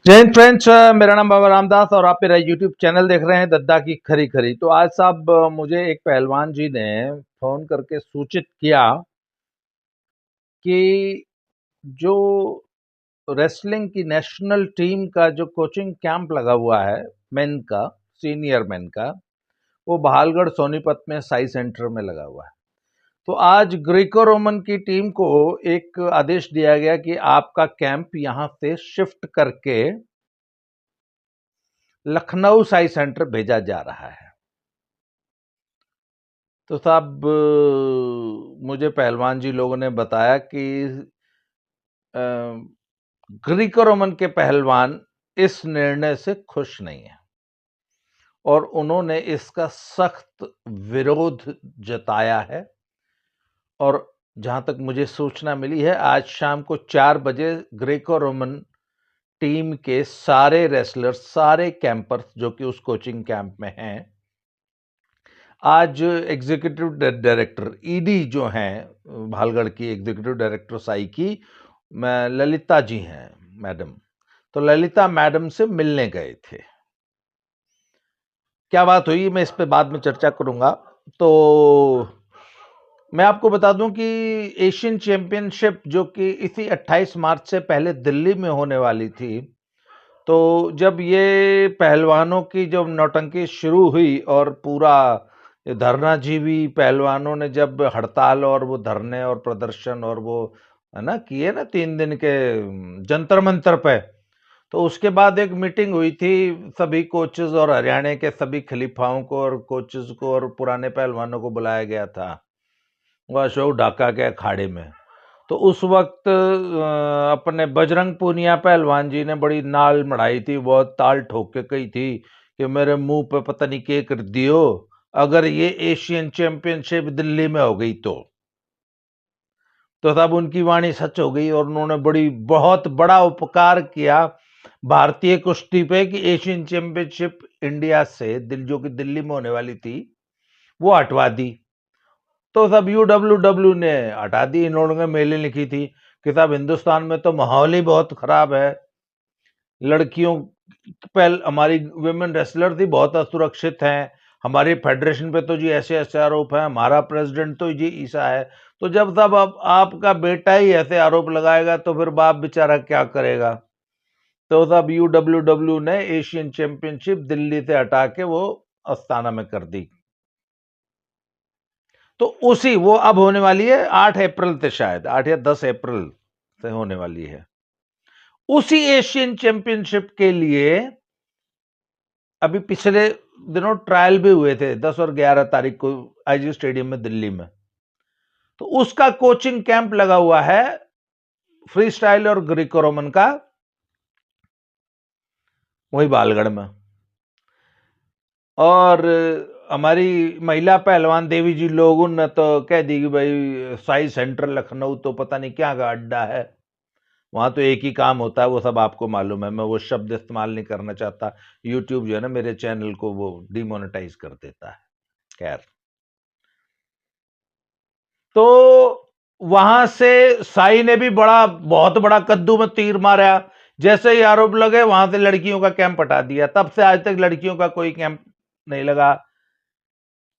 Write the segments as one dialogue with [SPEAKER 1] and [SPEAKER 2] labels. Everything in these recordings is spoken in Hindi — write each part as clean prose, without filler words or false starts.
[SPEAKER 1] जय हिंद फ्रेंड्स। मेरा नाम बाबा रामदास और आप मेरा यूट्यूब चैनल देख रहे हैं दद्दा की खरी खरी। तो आज साहब मुझे एक पहलवान जी ने फोन करके सूचित किया कि जो रेसलिंग की नेशनल टीम का जो कोचिंग कैंप लगा हुआ है मेन का, सीनियर मेन का, वो बहालगढ़ सोनीपत में साई सेंटर में लगा हुआ है। तो आज ग्रीको रोमन की टीम को एक आदेश दिया गया कि आपका कैंप यहां से शिफ्ट करके लखनऊ साई सेंटर भेजा जा रहा है। तो साहब मुझे पहलवान जी लोगों ने बताया कि ग्रीको रोमन के पहलवान इस निर्णय से खुश नहीं है और उन्होंने इसका सख्त विरोध जताया है। और जहां तक मुझे सूचना मिली है, आज शाम को 4 बजे ग्रीको रोमन टीम के सारे रेसलर्स, सारे कैंपर्स जो कि उस कोचिंग कैंप में हैं, आज एग्जीक्यूटिव डायरेक्टर ईडी जो हैं भालगढ़ की एग्जीक्यूटिव डायरेक्टर साई की, ललिता जी हैं मैडम, तो ललिता मैडम से मिलने गए थे। क्या बात हुई मैं इस पे बाद में चर्चा करूंगा। तो मैं आपको बता दूं कि एशियन चैंपियनशिप जो कि इसी 28 मार्च से पहले दिल्ली में होने वाली थी, तो जब ये पहलवानों की जब नौटंकी शुरू हुई और पूरा धरनाजीवी पहलवानों ने जब हड़ताल और वो धरने और प्रदर्शन और वो है ना किए ना 3 दिन के जंतर मंतर पे, तो उसके बाद एक मीटिंग हुई थी सभी कोचेज और हरियाणा के सभी खलीफाओं को और कोचेज को और पुराने पहलवानों को बुलाया गया था वो अशोक ढाका के अखाड़े में। तो उस वक्त अपने बजरंग पूनिया पहलवान जी ने बड़ी नाल मढ़ाई थी, बहुत ताल ठोक के कही थी कि मेरे मुंह पे पता नहीं क्या कर दियो अगर ये एशियन चैंपियनशिप दिल्ली में हो गई तो तब उनकी वाणी सच हो गई और उन्होंने बहुत बड़ा उपकार किया भारतीय कुश्ती पे कि एशियन चैंपियनशिप इंडिया से जो कि दिल्ली में होने वाली थी वो हटवा दी। तो सब यूडब्ल्यूडब्ल्यू ने हटा दी। इन लोगों ने मेलें लिखी थी कि साहब हिंदुस्तान में तो माहौल ही बहुत खराब है, लड़कियों पहले हमारी विमेन रेसलर थी बहुत असुरक्षित हैं, हमारे फेडरेशन पे तो जी ऐसे ऐसे आरोप हैं, हमारा प्रेसिडेंट तो जी ईसा है। तो जब तब अब आपका बेटा ही ऐसे आरोप लगाएगा तो फिर बाप बेचारा क्या करेगा। तो तब यूडब्ल्यूडब्ल्यू ने एशियन चैंपियनशिप दिल्ली से हटा के वो अस्ताना में कर दी। तो उसी वो अब होने वाली है 8 अप्रैल से, शायद 8 या 10 अप्रैल से होने वाली है। उसी एशियन चैंपियनशिप के लिए अभी पिछले दिनों ट्रायल भी हुए थे 10 और 11 तारीख को आईजी स्टेडियम में दिल्ली में। तो उसका कोचिंग कैंप लगा हुआ है फ्री स्टाइल और ग्रीको रोमन का वही बालगढ़ में। और हमारी महिला पहलवान देवी जी लोगों ने तो कह दी कि भाई साई सेंटर लखनऊ तो पता नहीं क्या का अड्डा है, वहां तो एक ही काम होता है, वो सब आपको मालूम है। मैं वो शब्द इस्तेमाल नहीं करना चाहता, यूट्यूब जो है ना मेरे चैनल को वो डिमोनेटाइज कर देता है। खैर, तो वहां से साई ने भी बहुत बड़ा कद्दू में तीर मारा। जैसे ही आरोप लगे वहां से लड़कियों का कैंप हटा दिया, तब से आज तक लड़कियों का कोई कैंप नहीं लगा।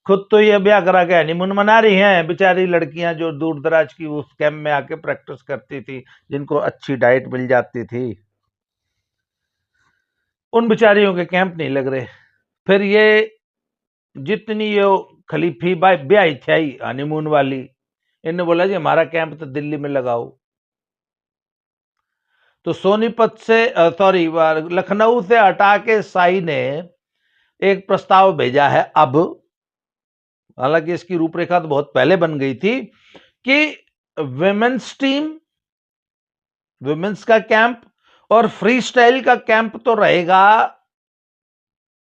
[SPEAKER 1] खुद तो ये ब्याह करा के हनीमून मना रही हैं बेचारी लड़कियां जो दूर दराज की उस कैंप में आके प्रैक्टिस करती थी, जिनको अच्छी डाइट मिल जाती थी, उन बेचारियों के कैंप नहीं लग रहे। फिर ये जितनी ये खलीफी ब्याही थी हनीमून वाली, इन्होंने बोला जी हमारा कैंप तो दिल्ली में लगाओ। तो सोनीपत से सॉरी लखनऊ से हटा के साई ने एक प्रस्ताव भेजा है अब, हालांकि इसकी रूपरेखा तो बहुत पहले बन गई थी, कि विमेन्स टीम, विमेन्स का कैंप और फ्री स्टाइल का कैंप तो रहेगा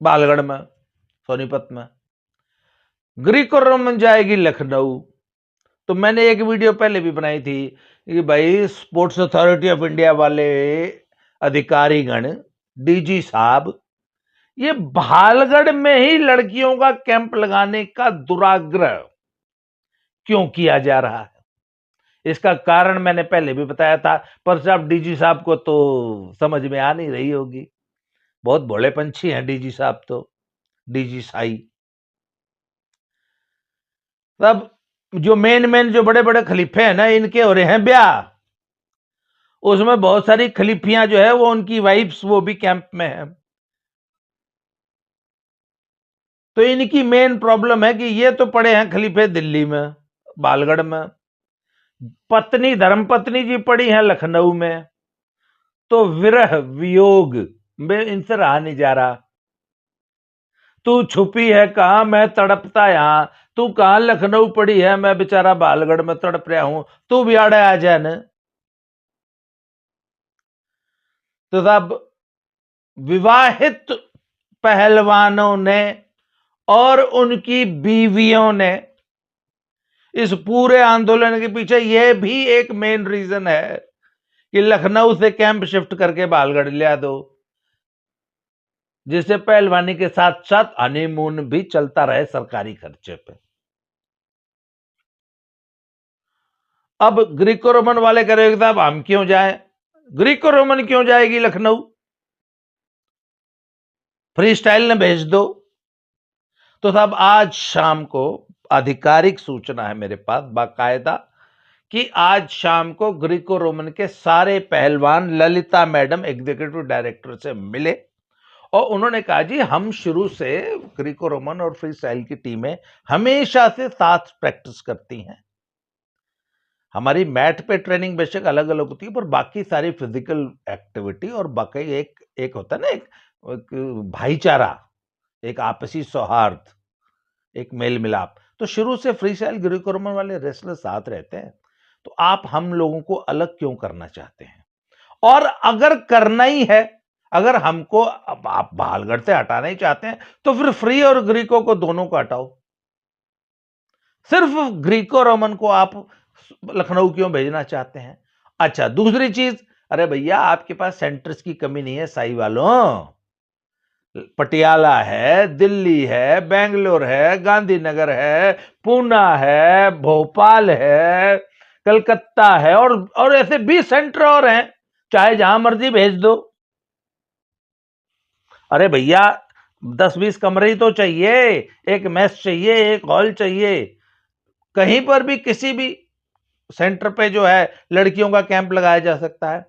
[SPEAKER 1] बालगढ़ में, सोनीपत में, ग्रीको रोमन जाएगी लखनऊ। तो मैंने एक वीडियो पहले भी बनाई थी कि भाई स्पोर्ट्स अथॉरिटी ऑफ इंडिया वाले अधिकारीगण, डीजी साहब, ये भालगढ़ में ही लड़कियों का कैंप लगाने का दुराग्रह क्यों किया जा रहा है? इसका कारण मैंने पहले भी बताया था, पर साहब डीजी साहब को तो समझ में आ नहीं रही होगी। बहुत भोले पंछी हैं डीजी साहब तो, डीजी साई। तब जो मेन जो बड़े बड़े खलीफे हैं ना, इनके हो रहे हैं ब्याह, उसमें बहुत सारी खलीफियां जो है वो उनकी वाइफ्स वो भी कैंप में है। तो इनकी मेन प्रॉब्लम है कि ये तो पड़े हैं खलीफे दिल्ली में, बालगढ़ में, पत्नी धर्मपत्नी जी पड़ी हैं लखनऊ में, तो विरह वियोग में इनसे रहा नहीं जा रहा। तू छुपी है कहां, मैं तड़पता यहां, तू कहां लखनऊ पड़ी है, मैं बेचारा बालगढ़ में तड़प रहा हूं, तू भी आड़े आ जाए न। तो साहब विवाहित पहलवानों ने और उनकी बीवियों ने इस पूरे आंदोलन के पीछे यह भी एक मेन रीजन है कि लखनऊ से कैंप शिफ्ट करके बालगढ़ लिया दो, जिससे पहलवानी के साथ साथ हनीमून भी चलता रहे सरकारी खर्चे पे। अब ग्रीको रोमन वाले करेंगे साहब हम क्यों जाएं, ग्रीको रोमन क्यों जाएगी लखनऊ, फ्री स्टाइल ने भेज दो। तो साहब आज शाम को आधिकारिक सूचना है मेरे पास बाकायदा कि आज शाम को ग्रीको रोमन के सारे पहलवान ललिता मैडम एग्जीक्यूटिव डायरेक्टर से मिले और उन्होंने कहा जी हम शुरू से ग्रीको रोमन और फ्री स्टाइल की टीमें हमेशा से साथ प्रैक्टिस करती हैं। हमारी मैट पे ट्रेनिंग बेशक अलग अलग होती है, पर बाकी सारी फिजिकल एक्टिविटी और बाकी एक होता है ना, एक भाईचारा, एक आपसी सौहार्द, एक मेल मिलाप। तो शुरू से फ्री स्टाइल ग्रीको रोमन वाले रेसलर साथ रहते हैं, तो आप हम लोगों को अलग क्यों करना चाहते हैं? और अगर करना ही है, अगर हमको आप बालगढ़ से हटाना ही चाहते हैं, तो फिर फ्री और ग्रीको को दोनों को हटाओ। सिर्फ ग्रीको रोमन को आप लखनऊ क्यों भेजना चाहते हैं? अच्छा दूसरी चीज, अरे भैया आपके पास सेंटर्स की कमी नहीं है साई वालों, पटियाला है, दिल्ली है, बेंगलोर है, गांधीनगर है, पूना है, भोपाल है, कलकत्ता है और ऐसे 20 सेंटर और हैं, चाहे जहां मर्जी भेज दो। अरे भैया 10-20 कमरे ही तो चाहिए, एक मेस चाहिए, एक हॉल चाहिए, कहीं पर भी किसी भी सेंटर पे जो है लड़कियों का कैंप लगाया जा सकता है।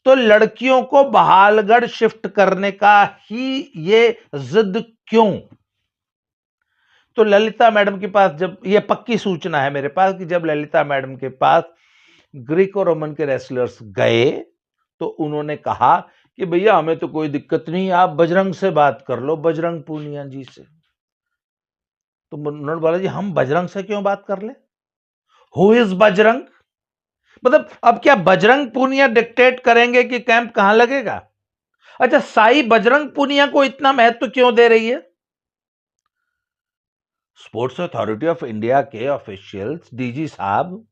[SPEAKER 1] तो लड़कियों को बहालगढ़ शिफ्ट करने का ही ये जिद क्यों? तो ललिता मैडम के पास जब ये पक्की सूचना है मेरे पास कि जब ललिता मैडम के पास ग्रीको रोमन के रेसलर्स गए तो उन्होंने कहा कि भैया हमें तो कोई दिक्कत नहीं, आप बजरंग से बात कर लो, बजरंग पूनिया जी से। तो उन्होंने बोला जी हम बजरंग से क्यों बात कर ले, हु इज बजरंग? मतलब अब क्या बजरंग पूनिया डिक्टेट करेंगे कि कैंप कहां लगेगा? अच्छा साई बजरंग पूनिया को इतना महत्व क्यों दे रही है? स्पोर्ट्स अथॉरिटी ऑफ इंडिया के ऑफिशियल्स, डीजी साहब,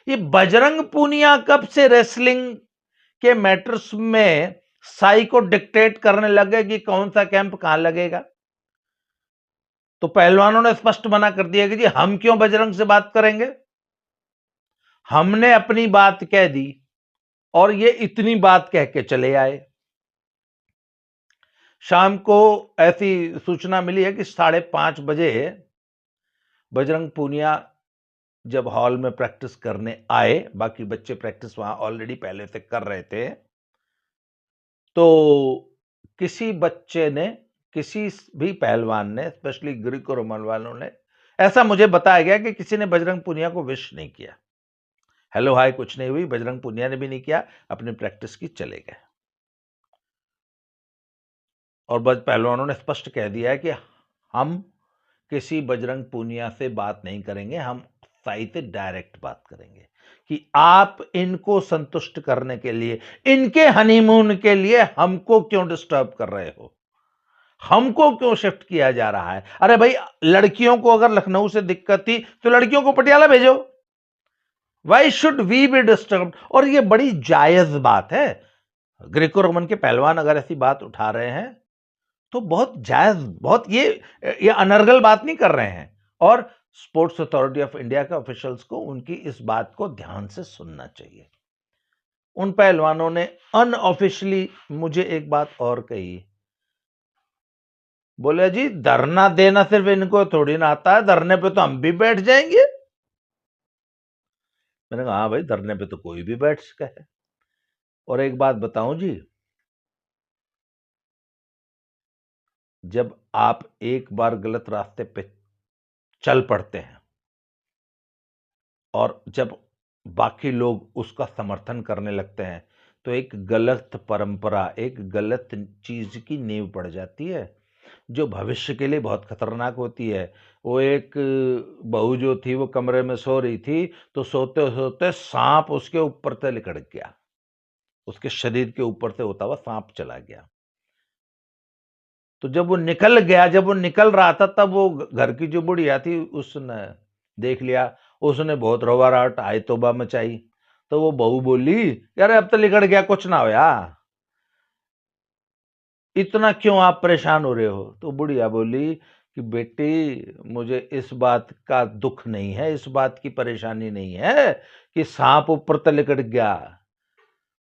[SPEAKER 1] ये बजरंग पूनिया कब से रेसलिंग के मैटर्स में साई को डिक्टेट करने लगे कि कौन सा कैंप कहां लगेगा? तो पहलवानों ने स्पष्ट मना कर दिया कि जी हम क्यों बजरंग से बात करेंगे, हमने अपनी बात कह दी और ये इतनी बात कह के चले आए। शाम को ऐसी सूचना मिली है कि 5:30 बजे बजरंग पूनिया जब हॉल में प्रैक्टिस करने आए, बाकी बच्चे प्रैक्टिस वहां ऑलरेडी पहले से कर रहे थे, तो किसी बच्चे ने, किसी भी पहलवान ने, स्पेशली ग्रीको रोमन वालों ने, ऐसा मुझे बताया गया कि किसी ने बजरंग पूनिया को विश नहीं किया, हेलो हाय कुछ नहीं हुई, बजरंग पूनिया ने भी नहीं किया, अपनी प्रैक्टिस की चले गए। और पहलवानों ने स्पष्ट कह दिया है कि हम किसी बजरंग पूनिया से बात नहीं करेंगे, हम साई से डायरेक्ट बात करेंगे कि आप इनको संतुष्ट करने के लिए, इनके हनीमून के लिए हमको क्यों डिस्टर्ब कर रहे हो, हमको क्यों शिफ्ट किया जा रहा है? अरे भाई लड़कियों को अगर लखनऊ से दिक्कत थी तो लड़कियों को पटियाला भेजो, why should we be disturb? और ये बड़ी जायज बात है, ग्रीको रोमन के पहलवान अगर ऐसी बात उठा रहे हैं तो बहुत जायज, बहुत ये अनर्गल बात नहीं कर रहे हैं। और स्पोर्ट्स अथॉरिटी ऑफ इंडिया के ऑफिशियल्स को उनकी इस बात को ध्यान से सुनना चाहिए। उन पहलवानों ने अनऑफिशियली मुझे एक बात और कही, बोले जी धरना देना सिर्फ इनको थोड़ी ना आता है, धरने पे तो हम भी बैठ जाएंगे। मैंने कहा हाँ भाई, धरने पे तो कोई भी बैठ सके है। और एक बात बताऊं जी, जब आप एक बार गलत रास्ते पे चल पड़ते हैं और जब बाकी लोग उसका समर्थन करने लगते हैं, तो एक गलत परंपरा, एक गलत चीज की नींव पड़ जाती है, जो भविष्य के लिए बहुत खतरनाक होती है। वो एक बहू जो थी, वो कमरे में सो रही थी, तो सोते सोते सांप उसके ऊपर से लिकड़ गया, उसके शरीर के ऊपर से होता हुआ सांप चला गया। तो जब वो निकल गया, जब वो निकल रहा था, तब वो घर की जो बुढ़िया थी उसने देख लिया, उसने बहुत रोवाराट आय तौबा मचाई। तो वो बहू बोली, यार अब तो लिकड़ गया, कुछ ना होया, इतना क्यों आप परेशान हो रहे हो? तो बुढ़िया बोली कि बेटी, मुझे इस बात का दुख नहीं है, इस बात की परेशानी नहीं है कि सांप ऊपर तक लिकड़ गया,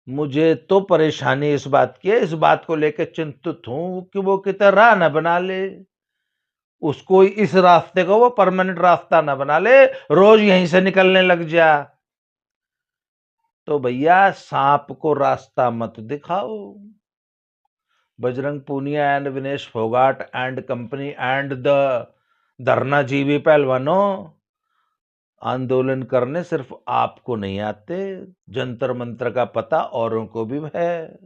[SPEAKER 1] मुझे तो परेशानी इस बात की है, इस बात को लेकर चिंतित हूं कि वो कितना राह न बना ले, उसको इस रास्ते को वो परमानेंट रास्ता न बना ले, रोज यहीं से निकलने लग जा। तो भैया सांप को रास्ता मत दिखाओ। Bajrang Punia and Vinesh Phogat and company and the धरनाजीवी पहलवानों, आंदोलन करने सिर्फ आपको नहीं आते, जंतर मंत्र का पता औरों को भी है।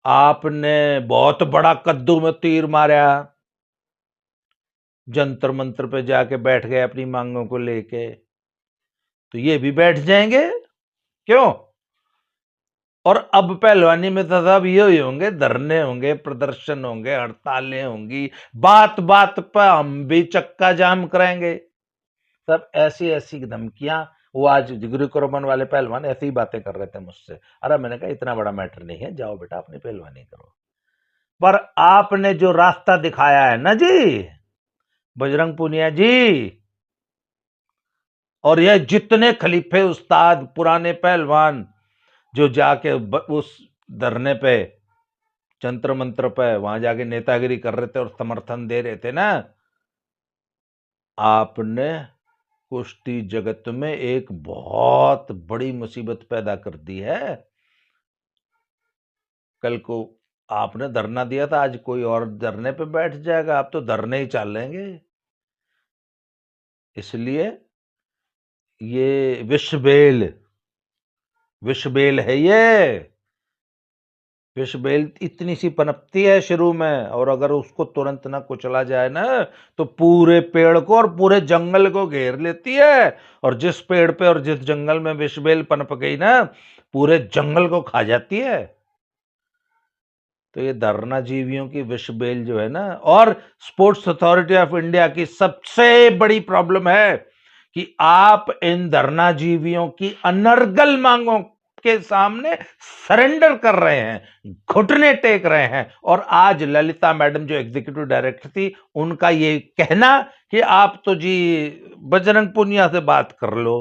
[SPEAKER 1] आपने बहुत बड़ा कद्दू में तीर मारा, जंतर मंत्र पे जाके बैठ गए अपनी मांगों को लेके, तो ये भी बैठ जाएंगे क्यों? और अब पहलवानी में तो सब ये ही होंगे, धरने होंगे, प्रदर्शन होंगे, हड़तालें होंगी, बात बात पर हम भी चक्का जाम कराएंगे। सब ऐसी ऐसी धमकियां। वो आज जिगरी कुर्बान वाले पहलवान ऐसी ही बातें कर रहे थे मुझसे। अरे मैंने कहा इतना बड़ा मैटर नहीं है, जाओ बेटा अपनी पहलवानी करो। पर आपने जो रास्ता दिखाया है ना जी बजरंग पूनिया जी, और यह जितने खलीफे उस्ताद पुराने पहलवान जो जाके उस धरने पे, जंतर मंत्र पे वहां जाके नेतागिरी कर रहे थे और समर्थन दे रहे थे ना, आपने कुश्ती जगत में एक बहुत बड़ी मुसीबत पैदा कर दी है। कल को आपने धरना दिया था, आज कोई और धरने पे बैठ जाएगा, आप तो धरने ही चाल लेंगे। इसलिए ये विश्व बेल है, ये विश्व बेल इतनी सी पनपती है शुरू में, और अगर उसको तुरंत ना कुचला जाए ना, तो पूरे पेड़ को और पूरे जंगल को घेर लेती है, और जिस पेड़ पे और जिस जंगल में विश्व बेल पनप गई ना, पूरे जंगल को खा जाती है। तो ये धरना जीवियों की विश्व बेल जो है ना, और स्पोर्ट्स अथॉरिटी ऑफ इंडिया की सबसे बड़ी प्रॉब्लम है कि आप इन धरना जीवियों की अनर्गल मांगों के सामने सरेंडर कर रहे हैं, घुटने टेक रहे हैं। और आज ललिता मैडम जो एग्जीक्यूटिव डायरेक्टर थी, उनका ये कहना कि आप तो जी बजरंग पूनिया से बात कर लो,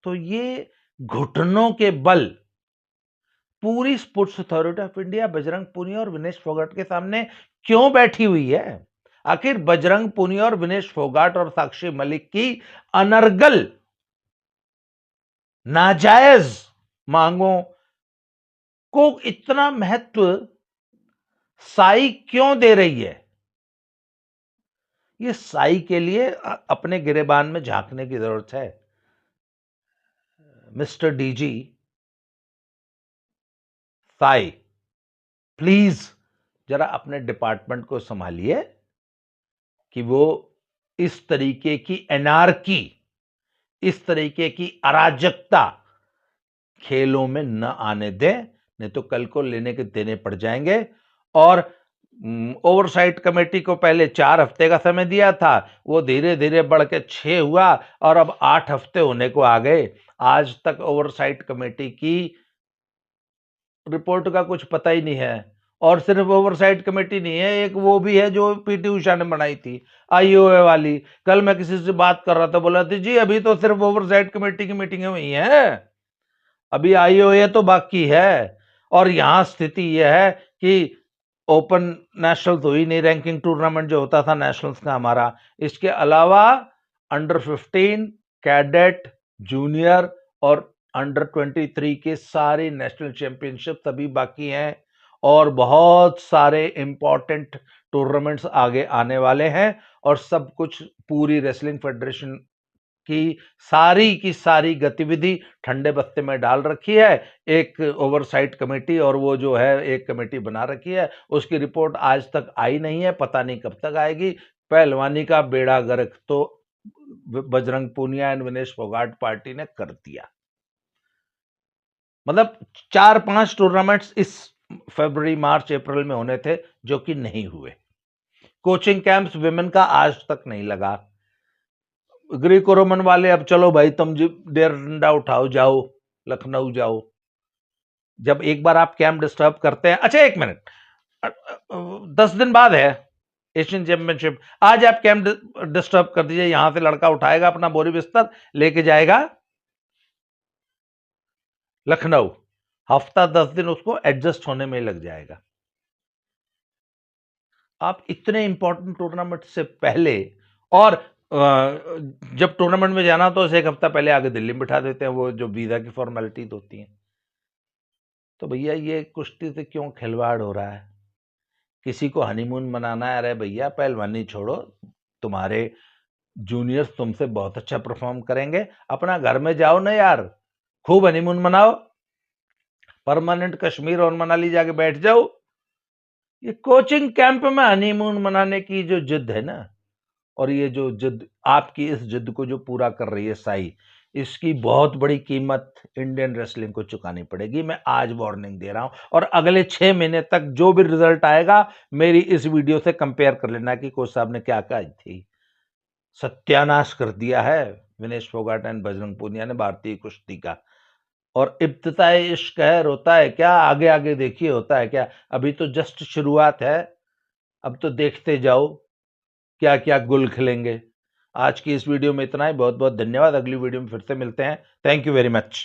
[SPEAKER 1] तो ये घुटनों के बल पूरी sports authority of India Bajrang Punia और विनेश फोगाट के सामने क्यों बैठी हुई है? आखिर बजरंग पूनिया और विनेश फोगाट और साक्षी मलिक की अनर्गल नाजायज मांगों को इतना महत्व साई क्यों दे रही है? ये साई के लिए अपने गिरेबान में झांकने की जरूरत है। मिस्टर डीजी साई, प्लीज जरा अपने डिपार्टमेंट को संभालिए कि वो इस तरीके की एनार्की, इस तरीके की अराजकता खेलों में न आने दें, नहीं तो कल को लेने के देने पड़ जाएंगे। और ओवरसाइट कमेटी को पहले 4 हफ्ते का समय दिया था, वो धीरे धीरे बढ़ के 6 हुआ और अब 8 हफ्ते होने को आ गए। आज तक ओवरसाइट कमेटी की रिपोर्ट का कुछ पता ही नहीं है, और सिर्फ ओवरसाइट कमेटी नहीं है, एक वो भी है जो पीटी उषा ने बनाई थी, आईओए वाली। कल मैं किसी से बात कर रहा था, बोला था जी अभी तो सिर्फ ओवरसाइट कमेटी की मीटिंगें हुई हैं, अभी आईओए तो बाकी है। और यहां स्थिति यह है कि ओपन नेशनल तो ही नहीं, रैंकिंग टूर्नामेंट जो होता था नेशनल्स का हमारा, इसके अलावा अंडर 15, कैडेट, जूनियर और अंडर 23 के सारे नेशनल चैंपियनशिप तभी बाकी हैं, और बहुत सारे इंपॉर्टेंट टूर्नामेंट्स आगे आने वाले हैं। और सब कुछ पूरी रेसलिंग फेडरेशन की सारी गतिविधि ठंडे बस्ते में डाल रखी है। एक ओवरसाइट कमेटी और वो जो है एक कमेटी बना रखी है, उसकी रिपोर्ट आज तक आई नहीं है, पता नहीं कब तक आएगी। पहलवानी का बेड़ा गर्क तो बजरंग पूनिया एंड विनेश फोगाट पार्टी ने कर दिया। मतलब 4-5 टूर्नामेंट्स इस फरवरी, मार्च, अप्रैल में होने थे जो कि नहीं हुए। कोचिंग कैंप्स विमेन का आज तक नहीं लगा। ग्रीको रोमन वाले अब चलो भाई तुम डेर डंडा उठाओ, जाओ लखनऊ जाओ। जब एक बार आप कैंप डिस्टर्ब करते हैं, अच्छा 1 मिनट, 10 दिन बाद है एशियन चैंपियनशिप, आज आप कैंप डिस्टर्ब कर दीजिए, यहां से लड़का उठाएगा अपना बोरी बिस्तर लेके जाएगा लखनऊ, हफ्ता 10 दिन उसको एडजस्ट होने में लग जाएगा। आप इतने इंपॉर्टेंट टूर्नामेंट से पहले, और जब टूर्नामेंट में जाना तो उसे 1 हफ्ता पहले आगे दिल्ली में बिठा देते हैं, वो जो वीजा की फॉर्मेलिटीज होती हैं। तो भैया ये कुश्ती से क्यों खिलवाड़ हो रहा है? किसी को हनीमून मनाना है, अरे भैया पहलवानी छोड़ो, तुम्हारे जूनियर्स तुमसे बहुत अच्छा परफॉर्म करेंगे, अपना घर में जाओ ना यार, खूब हनीमून मनाओ, परमानेंट कश्मीर और मनाली जाके बैठ जाओ। ये कोचिंग कैंप में हनीमून मनाने की जो जिद है ना, और ये जो जिद, आपकी इस जिद को जो पूरा कर रही है साई, इसकी बहुत बड़ी कीमत इंडियन रेसलिंग को चुकानी पड़ेगी। मैं आज वार्निंग दे रहा हूं, और अगले 6 महीने तक जो भी रिजल्ट आएगा मेरी इस वीडियो से कंपेयर कर लेना कि कोच साहब ने क्या कहा थी। सत्यानाश कर दिया है विनेश फोगाट एंड बजरंग पूनिया ने भारतीय कुश्ती का। और इब्तिदाए इश्क है, रोता है क्या, आगे आगे देखिए होता है क्या। अभी तो जस्ट शुरुआत है, अब तो देखते जाओ क्या क्या गुल खिलेंगे। आज की इस वीडियो में इतना ही, बहुत बहुत धन्यवाद। अगली वीडियो में फिर से मिलते हैं। Thank you very much.